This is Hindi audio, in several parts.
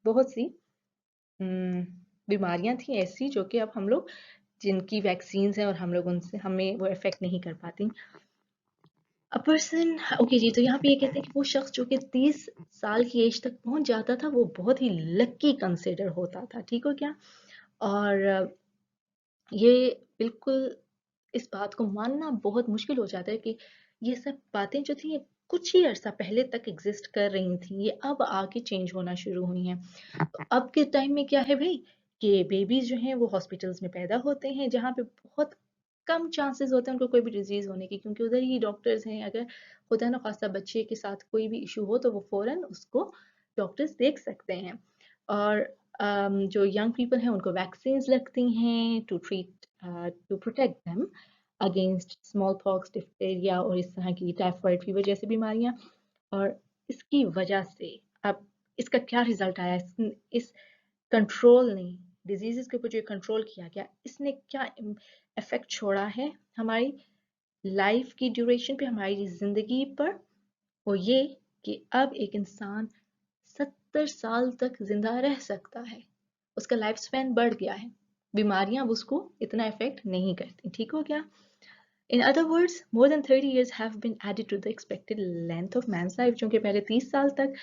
बहुत सी बीमारियां थी ऐसी जो कि अब हम लोग जिनकी वैक्सीन्स हैं और हम लोग उनसे हमें वो इफेक्ट नहीं कर पाती। अ पर्सन ओके जी, तो यहाँ पे ये कहते हैं कि वो शख्स जो कि 30 साल की एज तक पहुंच जाता था वो बहुत ही लकी कंसिडर होता था, ठीक हो क्या? और ये बिल्कुल इस बात को मानना बहुत मुश्किल हो जाता है कि ये सब बातें जो थी ये कुछ ही अरसा पहले तक एग्जिस्ट कर रही थी, ये अब आके चेंज होना शुरू हुई हैं। तो अब के टाइम में क्या है भाई कि बेबीज जो हैं वो हॉस्पिटल्स में पैदा होते हैं जहाँ पे बहुत कम चांसेस होते हैं उनको कोई भी डिजीज होने के, क्योंकि उधर ही डॉक्टर्स हैं। अगर होता है ना खासा बच्चे के साथ कोई भी इशू हो तो वो फौरन उसको डॉक्टर्स देख सकते हैं। और जो यंग पीपल हैं उनको वैक्सीन लगती हैं to protect them against small pox, डिphtheria और इस तरह की टाइफाइड फीवर जैसी बीमारियां। और इसकी वजह से अब इसका क्या रिजल्ट आया, इस कंट्रोल ने डिजीजेस के ऊपर जो कंट्रोल किया गया इसने क्या इफेक्ट छोड़ा है हमारी लाइफ की ड्यूरेशन पे, हमारी जिंदगी पर। वो ये कि अब एक इंसान 70 साल तक जिंदा रह सकता है, उसका लाइफ स्पैन बढ़ गया है, बीमारियां अब उसको इतना इफेक्ट नहीं करती, ठीक हो गया? In other words, more than 30 years have been added to the expected length of man's life, जो कि पहले 30 साल तक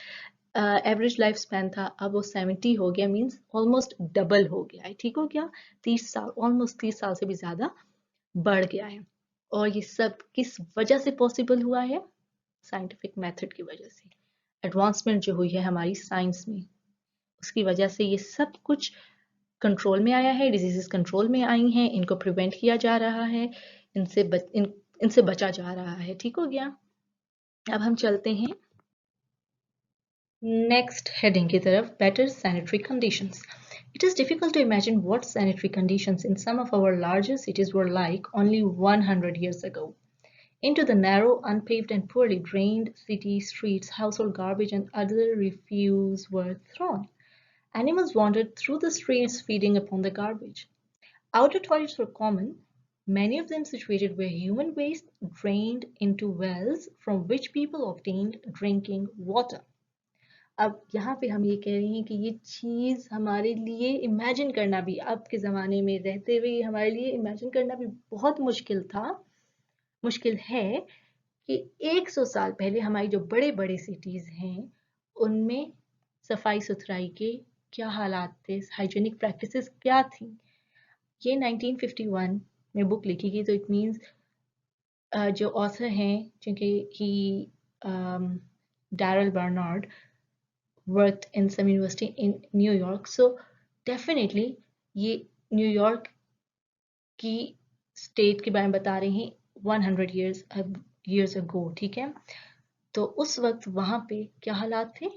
एवरेज लाइफ स्पैन था, अब वो 70 हो गया, मीन्स ऑलमोस्ट डबल हो गया है, ठीक हो गया? 30 साल, ऑलमोस्ट 30 साल से भी ज्यादा बढ़ गया है। और ये सब किस वजह से पॉसिबल हुआ है? साइंटिफिक मेथड की वजह से, एडवांसमेंट जो हुई है हमारी साइंस में, उसकी वजह से ये सब कुछ कंट्रोल में आया है, डिजीजेस कंट्रोल में आई हैं, इनको प्रिवेंट किया जा रहा है, इनसे बचा जा रहा है, ठीक हो गया? अब हम चलते हैं नेक्स्ट हेडिंग की तरफ, better sanitary conditions. It is difficult to imagine what sanitary conditions in some of our larger cities were like only 100 years ago. Into the narrow, unpaved and poorly drained city streets, household garbage and other refuse were thrown. Animals wandered through the streets feeding upon the garbage. Outdoor toilets were common, many of them situated where human waste drained into wells from which people obtained drinking water. अब यहाँ पे हम ये कह रहे हैं कि ये चीज हमारे लिए इमेजिन करना भी, अब के जमाने में रहते हुए हमारे लिए इमेजिन करना भी बहुत मुश्किल था, मुश्किल है कि 100 साल पहले हमारी जो बड़े बड़े सिटीज हैं उनमें सफाई सुथराई के क्या हालात थे, हाइजीनिक प्रैक्टिसेस क्या थी। ये 1951 में बुक लिखी गई, तो इट मीन्स जो ऑथर हैं क्योंकि he Darrell Bernard worked in some university in New York, so definitely ये न्यूयॉर्क की स्टेट के बारे में बता रहे हैं 100 years ago, ठीक है? तो उस वक्त वहां पे क्या हालात थे?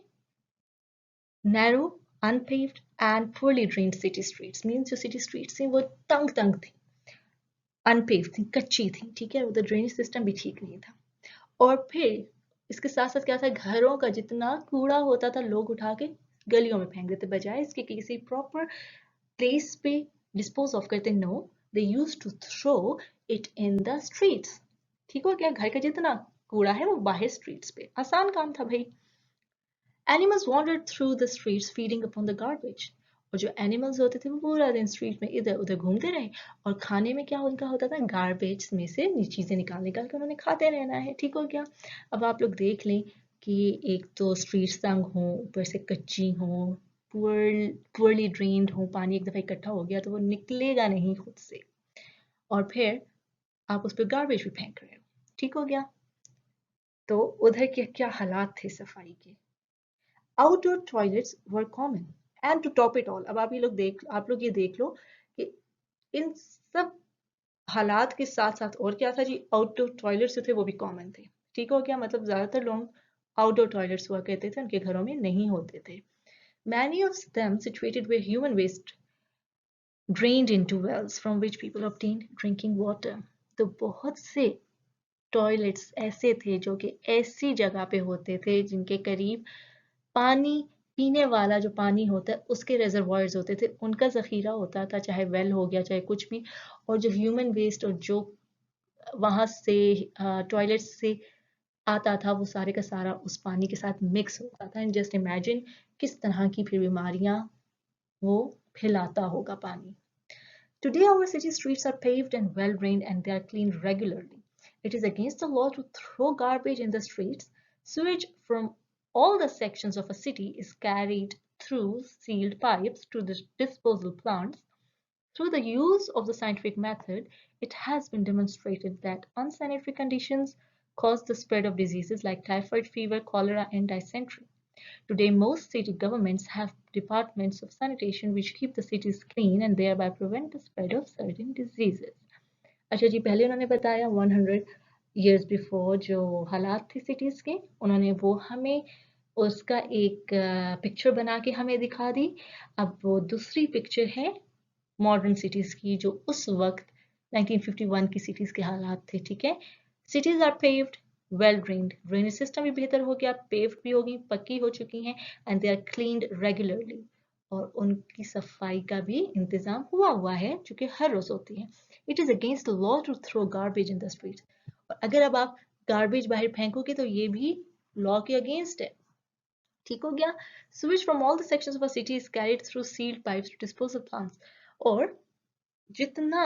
Narrow, unpaved and poorly drained city streets, means जो सिटी स्ट्रीट्स थी वो तंग तंग थी, अनपेव्ड थी, कच्ची थी, ठीक है? उधर ड्रेनेज सिस्टम भी ठीक नहीं था। और फिर इसके साथ साथ क्या था, घरों का जितना कूड़ा होता था लोग उठा के गलियों में फेंक देते, बजाय इसके किसी प्रॉपर प्लेस पे डिस्पोज ऑफ करते। No, they used to throw it in the streets, ठीक हो गया? घर का जितना कूड़ा है वो बाहर स्ट्रीट्स पे, आसान काम था भाई। Animals wandered through the streets feeding upon the garbage. और जो एनिमल्स होते थे वो पूरा दिन स्ट्रीट में इधर उधर घूमते रहे, और खाने में क्या उनका होता था, गार्बेज में से चीजें निकाल निकाल कर उन्होंने खाते रहना है, ठीक हो गया? अब आप लोग देख लें कि एक तो स्ट्रीट्स तंग हो, ऊपर से कच्ची हो, पुअरली ड्रेन्ड हो, पानी एक दफा इकट्ठा हो गया तो वो निकलेगा नहीं खुद से, और फिर आप उस पर गार्बेज भी फेंक रहे हो, ठीक हो गया? तो उधर के क्या हालात थे सफाई के। Outdoor toilets were common and to top it all, अब आप ये देख लो कि इन सब हालात के साथ साथ और क्या था जी, आउटडोर टॉयलेट्स जो थे वो भी कॉमन थे, ठीक हो गया? मतलब ज्यादातर लोग आउटडोर टॉयलेट्स हुआ कहते थे, उनके घरों में नहीं होते थे। Many of them situated where human waste drained into wells from which people obtained drinking water. तो बहुत से टॉयलेट्स ऐसे थे जो कि ऐसी जगह पे होते थे जिनके करीब पानी, पीने वाला जो पानी होता है उसके रिजर्वॉयर्स होते थे, उनका जखीरा होता था, चाहे वेल हो गया चाहे कुछ भी। और जो ह्यूमन वेस्ट और जो वहां से टॉयलेट से आता था वो सारे का सारा उस पानी के साथ मिक्स होता था। एंड जस्ट इमेजिन किस तरह की फिर बीमारियां वो फैलाता होगा पानी। Today, our city streets are paved and well drained and they are cleaned regularly. It is against the law to throw garbage in the streets. Sewage from all the sections of a city is carried through sealed pipes to the disposal plants. Through the use of the scientific method, it has been demonstrated that unsanitary conditions cause the spread of diseases like typhoid fever, cholera, and dysentery. Today, most city governments have departments of sanitation which keep the cities clean and thereby prevent the spread of certain diseases. अच्छा जी, पहले उन्होंने बताया 100 years before जो हालात थे cities के, उन्होंने वो हमें उसका एक पिक्चर बना के हमें दिखा दी। अब वो दूसरी पिक्चर है मॉडर्न सिटीज की जो उस वक्त 1951 की सिटीज के हालात थे। ठीक है, cities are paved, well drained, drainage system भी बेहतर हो गया, पेव्ड भी होगी, पक्की हो चुकी हैं, and they are cleaned regularly, और उनकी सफाई का भी इंतजाम हुआ है जो कि हर रोज होती है। It is against the law to throw garbage in the street, और अगर अब आप गार्बेज बाहर फेंकोगे तो ये भी लॉ के अगेंस्ट है। ठीक हो गया। Sewage from all the sections of a city is carried through sealed pipes to disposal plants. और जितना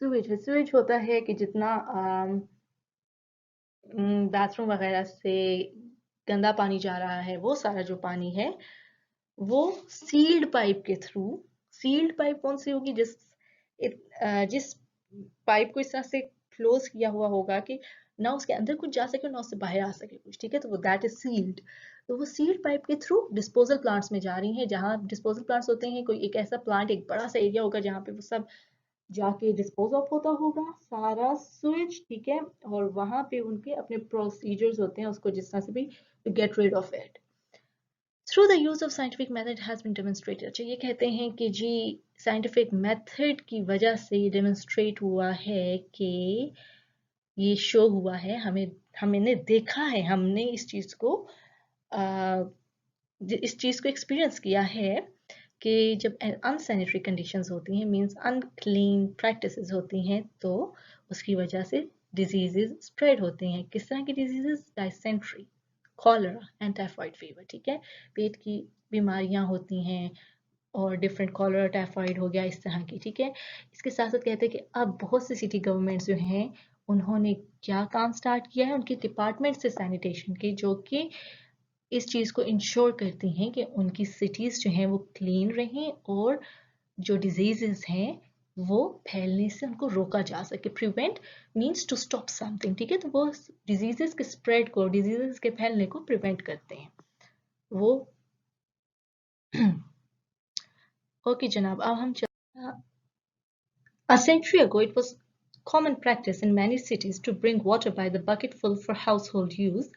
sewage है, sewage होता है कि जितना बाथरूम वगैरह से गंदा पानी जा रहा है, वो सारा जो पानी है वो सील्ड पाइप के थ्रू, सील्ड पाइप कौन सी होगी, जिस पाइप को इस तरह से क्लोज किया हुआ होगा कि ना उसके अंदर कुछ जा सके ना उससे बाहर आ सके कुछ। ठीक है, तो वो दैट इज सील्ड। तो वो सील्ड पाइप के थ्रू डिस्पोजल प्लांट्स में जा रही हैं। जहां डिस्पोजल प्लांट्स होते हैं, कोई एक ऐसा प्लांट, एक बड़ा सा एरिया होगा जहाँ पे वो सब जाके डिस्पोज ऑफ होता होगा सारा स्विच। ठीक है, और वहां पे उनके अपने प्रोसीजर्स होते हैं उसको जिस तरह से भी get rid of it. Through the use of scientific method has been demonstrated. अच्छा, ये कहते हैं कि जी साइंटिफिक मेथड की वजह से ये डेमोन्स्ट्रेट हुआ है कि ये शो हुआ है, हमने देखा है, हमने इस चीज को एक्सपीरियंस किया है कि जब अनसैनिटरी कंडीशंस होती हैं, मींस अनक्लीन प्रैक्टिसेस होती हैं, तो उसकी वजह से डिजीजेस स्प्रेड होती हैं। किस तरह की diseases? Dysentery, cholera and typhoid fever. ठीक है, पेट की बीमारियां होती हैं और डिफरेंट कॉलरा, टाइफाइड हो गया, इस तरह की। ठीक है, इसके साथ साथ कहते हैं कि अब बहुत सी सिटी गवर्नमेंट्स जो हैं उन्होंने क्या काम स्टार्ट किया है, उनके डिपार्टमेंट से सैनिटेशन के, जो कि इस चीज को इंश्योर करती हैं कि उनकी सिटीज जो हैं वो क्लीन रहें और जो डिजीजेस हैं वो फैलने से उनको रोका जा सके। Prevent means to stop something. ठीक है, तो वो डिजीजेस के स्प्रेड को, डिजीजेस के फैलने को प्रिवेंट करते हैं वो। ओके जनाब, अब हम A century ago, it was common practice in many cities to bring water by the bucketful for household use.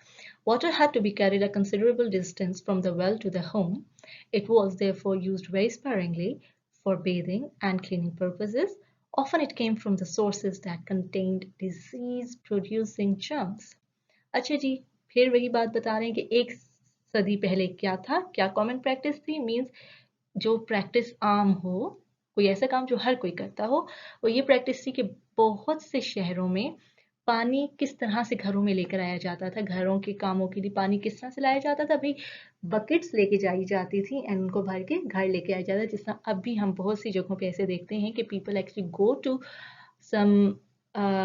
Water had to be carried a considerable distance from the well to the home. It was therefore used very sparingly for bathing and cleaning purposes. Often it came from the sources that contained disease-producing germs. अच्छा जी, फिर वही बात बता रहे हैं कि एक सदी पहले क्या था, क्या कॉमन प्रैक्टिस थी, मीन्स जो प्रैक्टिस आम हो, कोई ऐसा काम जो हर कोई करता हो, वो ये प्रैक्टिस थी कि बहुत से शहरों में पानी किस तरह से घरों में लेकर आया जाता था। घरों के कामों के लिए पानी किस तरह से लाया जाता था भाई, बकेट्स लेके जाई जाती थी एंड उनको भर के घर लेके आया जाता। जिस तरह अब भी हम बहुत सी जगहों पे ऐसे देखते हैं कि people actually go to some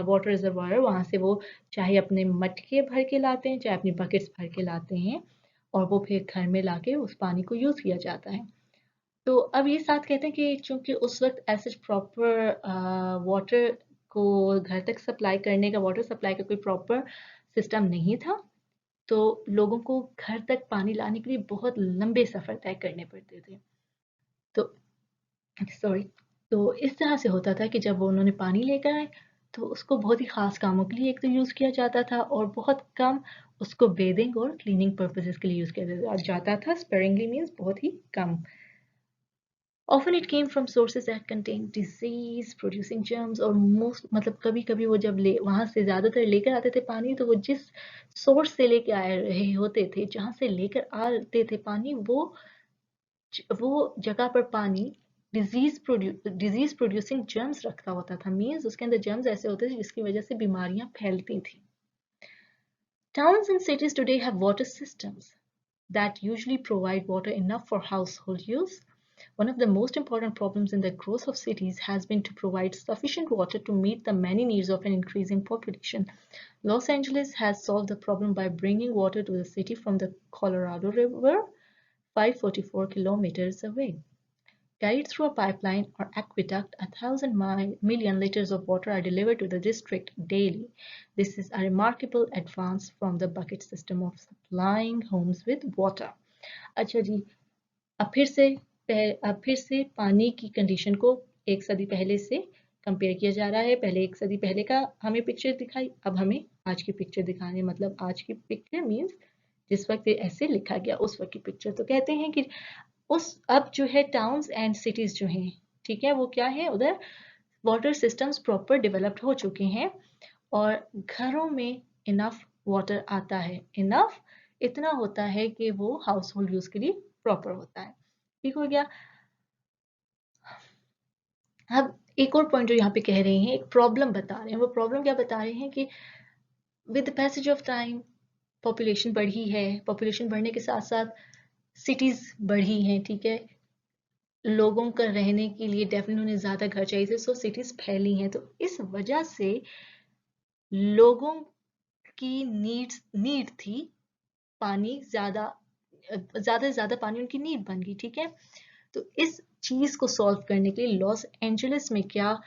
water reservoir, वहां से वो चाहे अपने मटके भर के लाते हैं, चाहे अपनी बकेट्स भर के लाते हैं, और वो फिर घर में लाके उस पानी को यूज किया जाता है। तो अब ये साथ कहते हैं कि चूंकि उस वक्त ऐसे प्रॉपर वाटर को घर तक सप्लाई करने का, वाटर सप्लाई का कोई प्रॉपर सिस्टम नहीं था, तो लोगों को घर तक पानी लाने के लिए बहुत लंबे सफर तय करने पड़ते थे। तो सॉरी, तो इस तरह से होता था कि जब वो उन्होंने पानी लेकर आए तो उसको बहुत ही खास कामों के लिए एक तो यूज किया जाता था, और बहुत कम उसको बेदिंग और क्लीनिंग पर्पसेस के लिए यूज किया जाता था। स्पेरिंगली मीन्स बहुत ही कम। Often it came from sources that contained disease producing germs, और most मतलब कभी कभी वो जब वहां से ज्यादातर लेकर आते थे पानी, तो वो जिस सोर्स से लेकर आ रहे होते थे, जहां से लेकर आते थे पानी, वो जगह पर पानी डिजीज प्रोड्यूसिंग जर्म्स रखता होता था। मीन्स उसके अंदर जर्म्स ऐसे होते थे जिसकी वजह से बीमारियां फैलती थी। Towns and cities today have water systems that usually provide water enough for household use. One of the most important problems in the growth of cities has been to provide sufficient water to meet the many needs of an increasing population. Los Angeles has solved the problem by bringing water to the city from the Colorado River, 544 kilometers away. Carried through a pipeline or aqueduct, 1,000 million liters of water are delivered to the district daily. This is a remarkable advance from the bucket system of supplying homes with water. अच्छा जी, अब फिर से पानी की कंडीशन को एक सदी पहले से कंपेयर किया जा रहा है। पहले एक सदी पहले का हमें पिक्चर दिखाई, अब हमें आज की पिक्चर दिखाने, मतलब आज की पिक्चर मीन्स जिस वक्त ये ऐसे लिखा गया उस वक्त की पिक्चर। तो कहते हैं कि उस अब जो है टाउन्स एंड सिटीज जो हैं, ठीक है, वो क्या है, उधर वाटर सिस्टम्स प्रॉपर डेवलप्ड हो चुके हैं और घरों में इनफ वाटर आता है। इनफ इतना होता है कि वो हाउस होल्ड यूज के लिए प्रॉपर होता है। ठीक हो गया। अब एक और पॉइंट जो यहाँ पे कह रहे हैं, एक प्रॉब्लम बता रहे हैं। वो प्रॉब्लम क्या बता रहे हैं कि with the passage of time population बढ़ी है, पॉपुलेशन बढ़ने के साथ साथ सिटीज बढ़ी हैं, ठीक है, लोगों का रहने के लिए डेफिनेटली उन्हें ज्यादा घर चाहिए थे, सो सिटीज फैली हैं। तो इस वजह से लोगों की नीड थी पानी, ज्यादा से ज्यादा पानी उनकी नीड बन गई, ठीक है। तो इस चीज को सॉल्व करने के लिए लॉस एंजलिस में क्या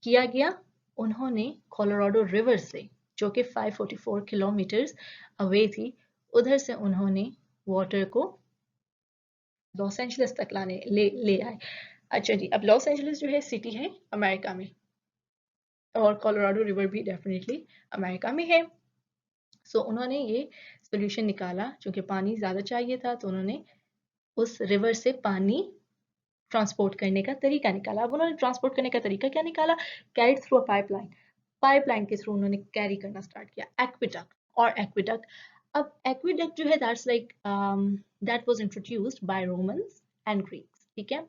किया गया, उन्होंने कोलोराडो रिवर से, जो कि 544 किलोमीटर्स अवे थी, उधर से उन्होंने वाटर को लॉस एंजलिस तक ले आए। अच्छा जी, अब लॉस एंजलिस जो है सिटी है अमेरिका में, और कोलोराडो रिवर भी डेफिनेटली अमेरिका में है। सो उन्होंने ये सोल्यूशन निकाला, क्योंकि पानी ज़्यादा चाहिए था, तो उन्होंने उस रिवर से पानी ट्रांसपोर्ट करने का तरीका निकाला। अब उन्होंने ट्रांसपोर्ट करने का तरीका क्या निकाला, carried through a pipeline. Pipeline के थ्रू उन्होंने कैरी करना स्टार्ट किया, एक्विडक्ट और एक्विडक्ट। अब एक्विडक्ट जो है that's like that was introduced by Romans and Greeks, ठीक है।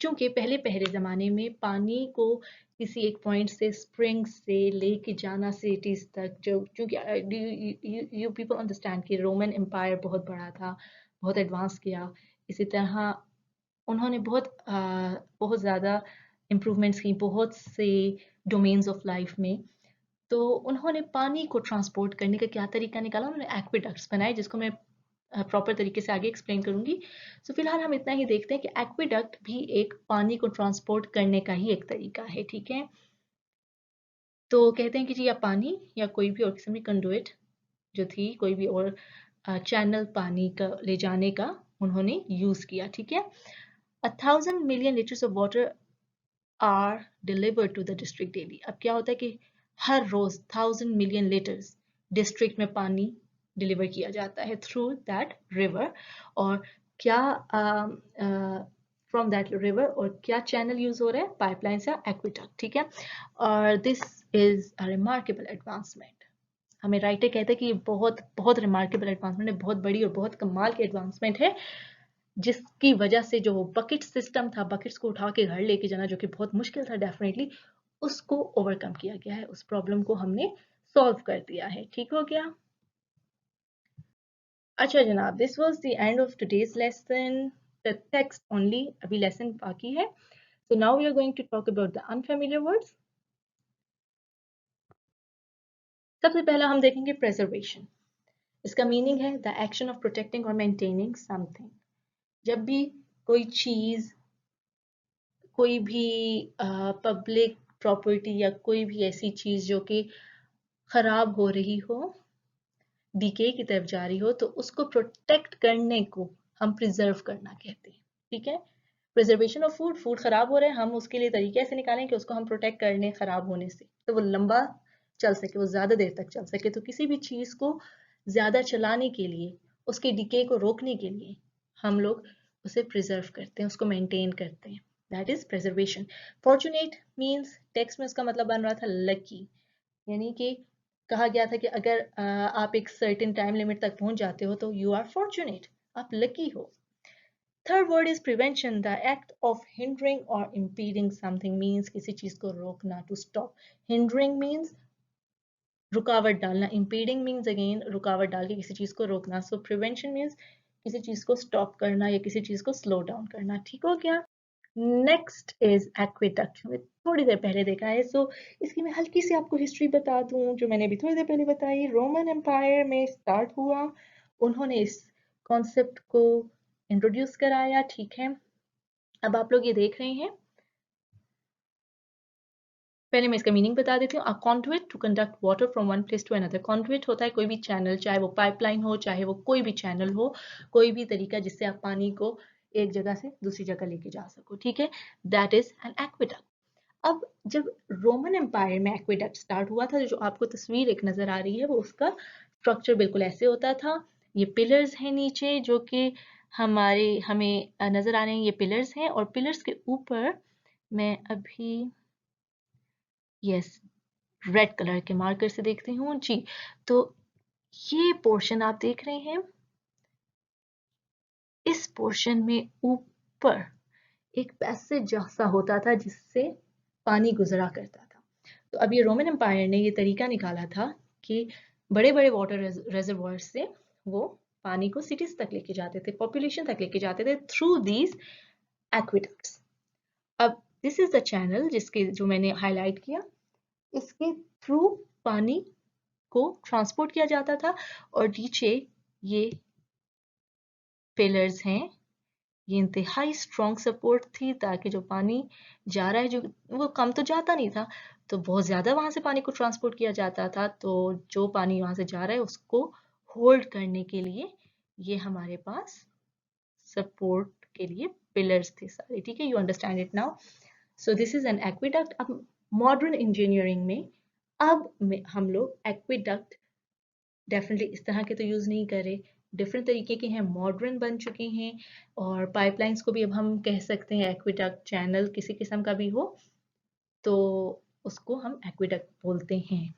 क्योंकि पहले पहले ज़माने में पानी को किसी एक पॉइंट से, स्प्रिंग से लेके जाना सिटीज तक, जो क्योंकि यू पीपल अंडरस्टैंड कि रोमन एम्पायर बहुत बड़ा था, बहुत एडवांस किया। इसी तरह उन्होंने बहुत ज़्यादा इम्प्रूवमेंट्स की बहुत से डोमेन्स ऑफ लाइफ में। तो उन्होंने पानी को ट्रांसपोर्ट करने का क्या तरीका निकाला, उन्होंने एक्विडक्ट्स बनाए, जिसको मैं प्रॉपर तरीके से आगे एक्सप्लेन करूंगी। सो फिलहाल हम इतना ही देखते हैं कि एक्विडक्ट भी एक पानी को ट्रांसपोर्ट करने का ही एक तरीका है, ठीक है। तो कहते हैं कि जी, या पानी या कोई भी और किस्म की कंडुइट जो थी, कोई भी और चैनल पानी का ले जाने का उन्होंने यूज किया, ठीक है। 1,000 million liters of water are delivered to the district daily। अब क्या होता है कि हर रोज 1,000 million liters डिस्ट्रिक्ट में पानी डिलीवर किया जाता है थ्रू दैट रिवर। और क्या फ्रॉम दैट रिवर, और क्या चैनल यूज हो रहा है, पाइपलाइन या एक्विडक्ट, ठीक है। और this is a remarkable advancement. हमें राइटर कहते हैं कि ये बहुत बहुत रिमार्केबल एडवांसमेंट है, बहुत बड़ी और बहुत कमाल की एडवांसमेंट है, जिसकी वजह से जो बकेट सिस्टम था, बकेट्स को उठा के घर लेके जाना, जो कि बहुत मुश्किल था डेफिनेटली, उसको ओवरकम किया गया है, उस प्रॉब्लम को हमने सॉल्व कर दिया है, ठीक हो गया। अच्छा जनाब, this was the end of today's lesson, the text only, अभी लेसन बाकी है। So now we are going to talk about the unfamiliar words. सबसे पहला हम देखेंगे प्रेजर्वेशन। इसका मीनिंग है द एक्शन ऑफ प्रोटेक्टिंग और मेंटेनिंग समथिंग। जब भी कोई चीज, कोई भी पब्लिक प्रॉपर्टी या कोई भी ऐसी चीज जो कि खराब हो रही हो, डीके की तरफ जा रही हो, तो उसको प्रोटेक्ट करने को हम प्रिजर्व करना कहते हैं, ठीक है। प्रिजर्वेशन ऑफ फूड, फूड खराब हो रहा है, हम उसके लिए तरीके ऐसे निकालें कि उसको हम प्रोटेक्ट कर लें खराब होने से, तो वो लंबा चल सके, वो ज्यादा देर तक चल सके। तो किसी भी चीज को ज्यादा चलाने के लिए, उसके डिके को रोकने के लिए हम लोग उसे प्रिजर्व करते हैं, उसको मेंटेन करते हैं, that is preservation. Fortunate means, text में उसका मतलब बन रहा था लकी, यानी कि कहा गया था कि अगर आप एक सर्टेन टाइम लिमिट तक पहुंच जाते हो तो यू आर फॉर्चुनेट, आप लकी हो। Third word is prevention, the act of hindering और इम्पीडिंग समथिंग, मीन्स किसी चीज को रोकना, टू स्टॉप। हिंडरिंग मीन्स रुकावट डालना, impeding मीन्स अगेन रुकावट डाल के किसी चीज को रोकना, सो प्रिवेंशन मीन्स किसी चीज को स्टॉप करना या किसी चीज को स्लो डाउन करना, ठीक हो गया। नेक्स्ट इज एक्वेडक्ट, हमें थोड़ी देर पहले देखा है, सो इसकी मैं हल्की सी आपको हिस्ट्री बता दूं जो मैंने अभी थोड़ी देर पहले बताई। रोमन एम्पायर में स्टार्ट हुआ, उन्होंने इस कॉन्सेप्ट को इंट्रोड्यूस कराया, ठीक है। अब आप लोग ये देख रहे हैं, पहले मैं इसका मीनिंग बता देती हूँ। A conduit to conduct water from one place to another. Conduit होता है कोई भी चैनल, चाहे वो पाइपलाइन हो, चाहे वो कोई भी चैनल हो, कोई भी तरीका जिससे आप पानी को एक जगह से दूसरी जगह लेके जा सको, ठीक है, दैट इज एन एक्वेडक्ट। अब जब रोमन एम्पायर में एक्वेडक्ट स्टार्ट हुआ था, जो आपको तस्वीर एक नजर आ रही है, वो उसका स्ट्रक्चर बिल्कुल ऐसे होता था। ये पिलर्स हैं नीचे जो कि हमें नजर आ रहे हैं, ये पिलर्स हैं, और पिलर्स के ऊपर मैं अभी यस रेड कलर के मार्कर से देखती हूँ जी। तो ये पोर्शन आप देख रहे हैं, इस पोर्शन में ऊपर एक पैसेज जैसा होता था जिससे पानी गुजरा करता था। तो अब ये रोमन एम्पायर ने ये तरीका निकाला था कि बड़े बड़े वाटर रेजर्वोयर से वो पानी को सिटीज तक लेके जाते थे, पॉपुलेशन तक लेके जाते थे थ्रू दीज एक्विडक्ट्स। अब दिस इज द चैनल जिसके जो मैंने हाईलाइट किया, इसके थ्रू पानी को ट्रांसपोर्ट किया जाता था, और नीचे ये पिलर्स हैं, ये इंतहाई स्ट्रॉन्ग सपोर्ट थी ताकि जो पानी जा रहा है, जो वो कम तो जाता नहीं था, तो बहुत ज्यादा वहां से पानी को ट्रांसपोर्ट किया जाता था, तो जो पानी वहां से जा रहा है उसको होल्ड करने के लिए ये हमारे पास सपोर्ट के लिए पिलर्स थे सारे, ठीक है। You understand it now. So this is an aqueduct. अब मॉडर्न इंजीनियरिंग में हम लोग एक्विडक्ट डेफिनेटली इस तरह के तो यूज नहीं करे, डिफरेंट तरीके के हैं, मॉडर्न बन चुके हैं, और पाइपलाइंस को भी अब हम कह सकते हैं एक्विडक्ट, चैनल किसी किस्म का भी हो तो उसको हम एक्विडक्ट बोलते हैं।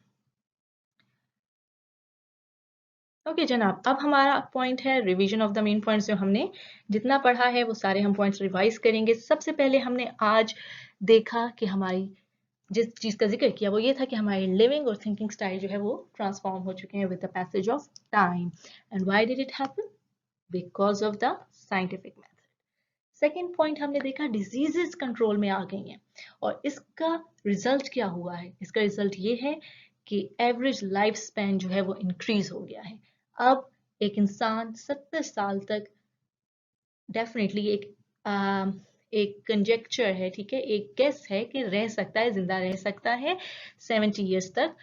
ओके जनाब, अब हमारा पॉइंट है revision of the main points. जो हमने जितना पढ़ा है वो सारे हम पॉइंट्स रिवाइज करेंगे। सबसे पहले हमने आज देखा कि हमारी जिस चीज का जिक्र किया वो ये था कि हमारे लिविंग और थिंकिंग स्टाइल जो है वो ट्रांसफॉर्म हो चुके हैं with the passage of time. And why did it happen? Because of the scientific method. Second point हमने देखा डिजीजेस कंट्रोल में आ गई हैं, और इसका रिजल्ट क्या हुआ है? इसका रिजल्ट ये है कि एवरेज लाइफ स्पैन जो है वो इंक्रीज हो गया है। अब एक इंसान 70 साल तक डेफिनेटली एक कंजेक्चर है, ठीक है, एक गेस है कि रह सकता है, जिंदा रह सकता है 70 ईयर्स तक।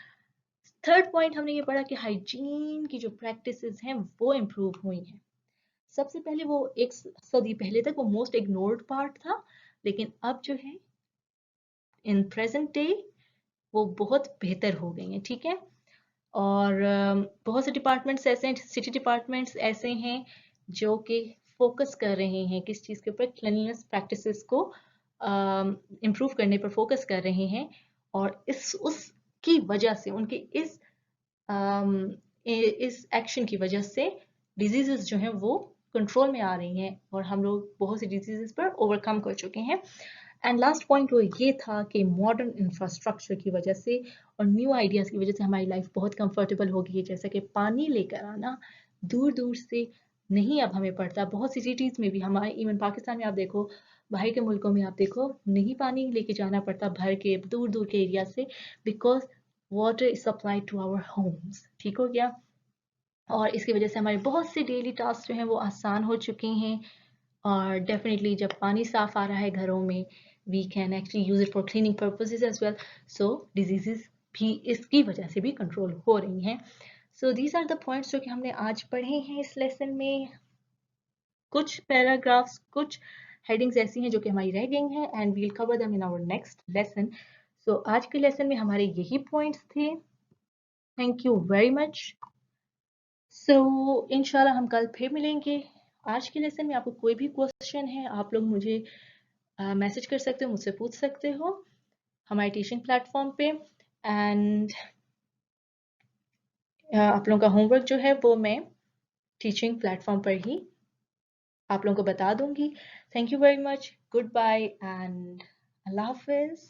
थर्ड पॉइंट हमने ये पढ़ा कि हाइजीन की जो प्रैक्टिसेस हैं वो इम्प्रूव हुई हैं। सबसे पहले वो एक सदी पहले तक वो मोस्ट इग्नोर्ड पार्ट था, लेकिन अब जो है इन प्रेजेंट डे वो बहुत बेहतर हो गई हैं, ठीक है। और बहुत से डिपार्टमेंट्स ऐसे हैं, सिटी डिपार्टमेंट्स ऐसे हैं जो कि फोकस कर रहे हैं किस चीज़ के ऊपर, क्लीनलीनेस प्रैक्टिसेस को इम्प्रूव करने पर फोकस कर रहे हैं, और उसकी वजह से उनके इस एक्शन की वजह से डिजीजेस जो हैं वो कंट्रोल में आ रही हैं, और हम लोग बहुत सी डिजीजेस पर ओवरकम कर चुके हैं। एंड लास्ट पॉइंट वो ये था कि मॉडर्न इंफ्रास्ट्रक्चर की वजह से और न्यू आइडियाज़ की वजह से हमारी लाइफ बहुत कंफर्टेबल हो गई है, जैसे कि पानी लेकर आना दूर दूर से नहीं अब हमें पड़ता। बहुत सी सिटीज़ में भी, हमारे इवन पाकिस्तान में आप देखो, बाहर के मुल्कों में आप देखो, नहीं पानी लेके जाना पड़ता भर के दूर दूर के एरिया से, because water is supplied to our homes, ठीक हो गया। और इसकी वजह से हमारे बहुत से डेली टास्क जो हैं वो आसान हो चुके हैं, और डेफिनेटली जब पानी साफ आ रहा है घरों में, we can actually use it for cleaning purposes as well, so diseases भी इसकी वजह से भी कंट्रोल हो रही हैं। So these are the points जो कि हमने आज पढ़े हैं इस लेसन में। कुछ पैराग्राफ्स, कुछ हेडिंग्स ऐसी हैं जो कि हमारी रह गई हैं, and we'll cover them in our next lesson. So आज के लेसन में हमारे यही पॉइंट्स थे। Thank you very much. So इंशाल्लाह हम कल फिर मिलेंगे। आज के लेसन में आपको कोई भी क्वेश्चन है, आप लोग मुझे मैसेज कर सकते हो, मुझसे पूछ सकते हो हमारे टीचिंग प्लेटफॉर्म पे। एंड आप लोगों का होमवर्क जो है वो मैं टीचिंग प्लेटफॉर्म पर ही आप लोगों को बता दूंगी। Thank you very much, goodbye and अल्लाह हाफिज।